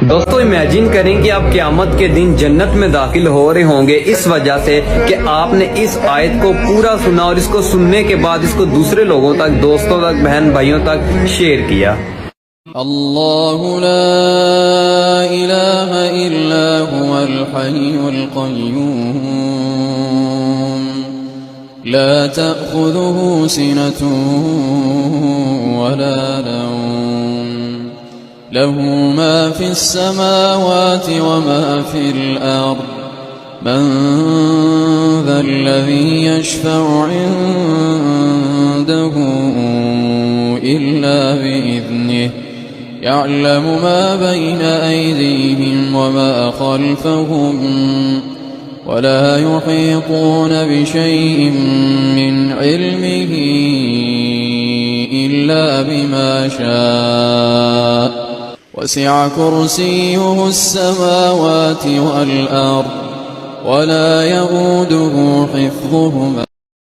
दोस्तों इमेजिन करें कि आप क़यामत के दिन जन्नत में दाखिल हो रहे होंगे इस वजह से कि आपने इस आयत को पूरा सुना और इसको सुनने के बाद इसको दूसरे लोगों तक, दोस्तों तक, बहन भाइयों तक शेयर किया। अल्लाहु ला इलाहा इल्ला हुवल हय्युल क़य्यूम ला तअख़ुज़ुहु सिनतुन वला नौम लहू मा फ़िस समावाति व मा फ़िल अर्ज़ मन ज़ल्लज़ी यशफ़अु इंदहु इल्ला बिइज़निहि يعلم ما بين أيديهم وما خلفهم ولا يحيطون بشيء من علمه إلا بما شاء وسع كرسيه السماوات والأرض ولا يئوده حفظهما